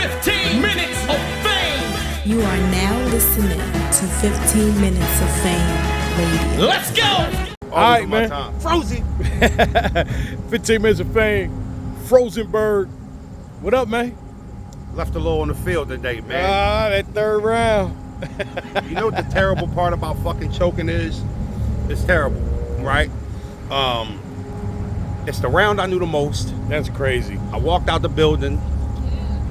15 minutes of fame. You are now listening to 15 Minutes of Fame Radio. Let's go. All right, man. Frozen. 15 Minutes of Fame. Rosenberg. What up, man? Left a little on the field today, man. That third round. You know what the terrible part about fucking choking is? It's terrible, right? It's the round I knew the most. That's crazy. I walked out the building,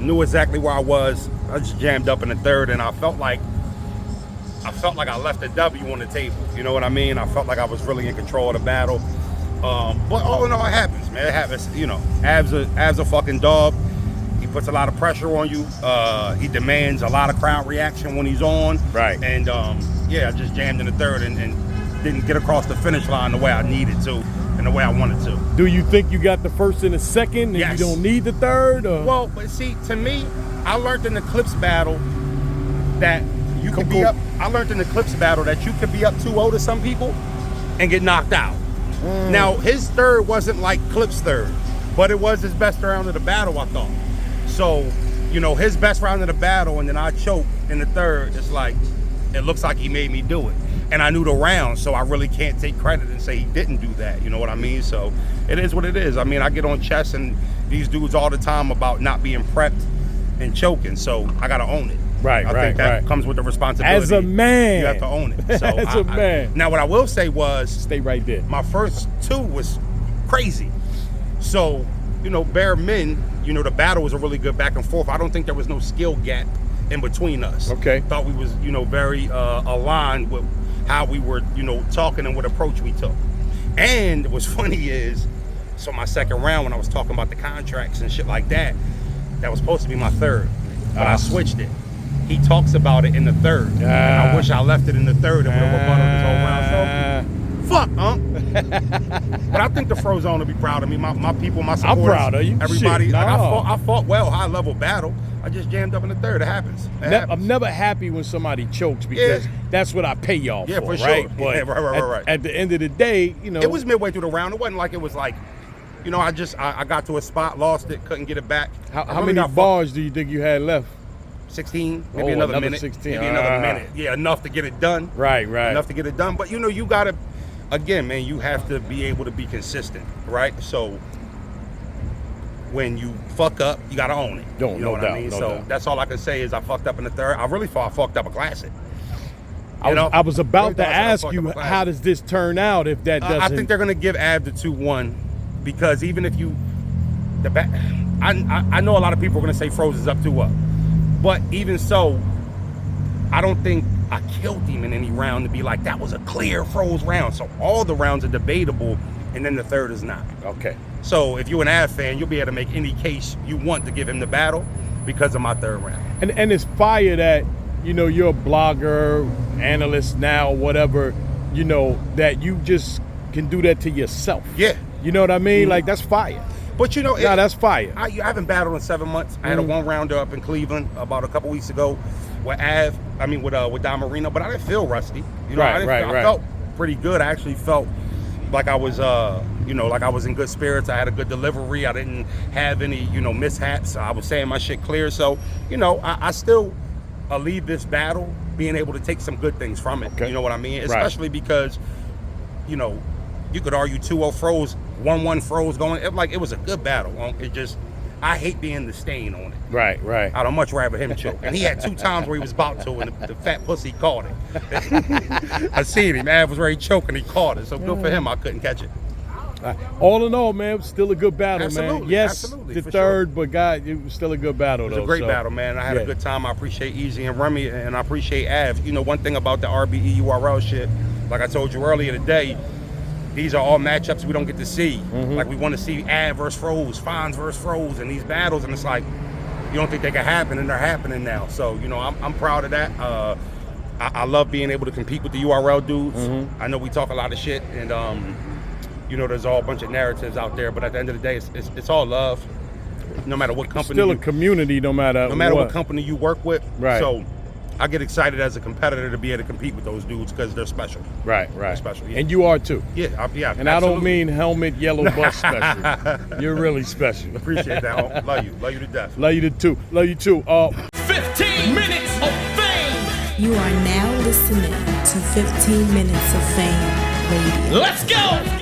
knew exactly where I was. I just jammed up in the third, and I felt like I left a W on the table. You know what I mean? I felt like I was really in control of the battle. But all in all, it happens, man. It happens. You know, Av's a fucking dog. He puts a lot of pressure on you. He demands a lot of crowd reaction when he's on. Right. And I just jammed in the third and didn't get across the finish line the way I needed to and the way I wanted to. Do you think you got the first and the second and Yes. you don't need the third? Or? Well, but see, to me, I learned in the Clips battle that you could be up. I learned in the Clips battle that you could be up 2-0 to some people and get knocked out. Now, his third wasn't like Clips' third, but it was his best round of the battle, I thought. So, you know, his best round of the battle, and then I choked in the third. It's like, it looks like he made me do it. And I knew the round, so I really can't take credit and say he didn't do that. You know what I mean? So it is what it is. I mean, I get on chess and these dudes all the time about not being prepped and choking, so I got to own it. Right, I think that comes with the responsibility. As a man. You have to own it. So As a man. Now, what I will say was... Stay right there. My first two was crazy. So, you know, bare men, you know, the battle was a really good back and forth. I don't think there was no skill gap in between us. Okay. Thought we was, you know, very aligned with how we were, you know, talking and what approach we took. And what's funny is, so my second round, when I was talking about the contracts and shit like that, that was supposed to be my third, but I switched it. He talks about it in the third. And I wish I left it in the third and would have rebutted this whole round. So, fuck, But I think the Frozone will be proud of me. My people, my supporters. I'm proud of you. Everybody. Shit, Like, no. I fought well, high level battle. I just jammed up in the third. It happens. I'm never happy when somebody chokes because that's what I pay y'all Yeah, for, for right? sure. But Yeah, right. At the end of the day, you know. It was midway through the round. It wasn't like it was like, you know, I got to a spot, lost it, couldn't get it back. How many bars do you think you had left? 16, maybe another minute. 16. Maybe another minute. Yeah, enough to get it done. Right. Enough to get it done. But, you know, you got to, again, man, you have to be able to be consistent, right? So when you fuck up, you got to own it. You know what I mean? So that's all I can say is I fucked up in the third. I really thought I fucked up a classic. I was about to ask you, how does this turn out if that doesn't? I think they're going to give Av the 2-1 because even if you, I know a lot of people are going to say Froze is up 2-up. But even so, I don't think I killed him in any round to be like, that was a clear Froze round. So all the rounds are debatable, and then the third is not. Okay. So if you're an Av fan, you'll be able to make any case you want to give him the battle because of my third round. And it's fire that, you know, you're a blogger, analyst now, whatever, you know, that you just can do that to yourself. Yeah. You know what I mean? Like, that's fire. But you know, that's fire. I haven't battled in 7 months. I had a one-rounder up in Cleveland about a couple weeks ago with with Don Marino, but I didn't feel rusty. You know, I felt pretty good. I actually felt like I was, like I was in good spirits. I had a good delivery. I didn't have any, you know, mishaps. I was saying my shit clear. So, you know, I still leave this battle being able to take some good things from it. Okay. You know what I mean? Especially because, you know, you could argue 2-0 Froze, 1-1 Froze going. It was a good battle. It just, I hate being the stain on it. Right. I'd much rather him choke. And he had 2 times where he was about to, and the fat pussy caught it. I seen him. Av was ready to choke, and he caught it. So good for him. I couldn't catch it. All in all, man, still a good battle, Absolutely, man. Yes, absolutely, the third, but God, it was still a good battle, It was a great battle, man. I had a good time. I appreciate Easy and Remy, and I appreciate Av. You know, one thing about the RBE URL shit, like I told you earlier today, these are all matchups we don't get to see. Like, we want to see Av versus Froze, Fonz versus Froze, and these battles, and it's like, you don't think they can happen, and they're happening now. So, you know, I'm proud of that. I love being able to compete with the URL dudes. I know we talk a lot of shit, and you know, there's all a bunch of narratives out there, but at the end of the day, it's all love. No matter what company, still a community, no matter what company you work with. Right. So I get excited as a competitor to be able to compete with those dudes because they're special. Right. They're special. Yeah. And you are too. Yeah, yeah. And absolutely. I don't mean helmet, yellow bus special. You're really special. Appreciate that. Love you. Love you to death. Love you too. Love you too. 15 minutes of fame. You are now listening to 15 Minutes of Fame Radio. Let's go.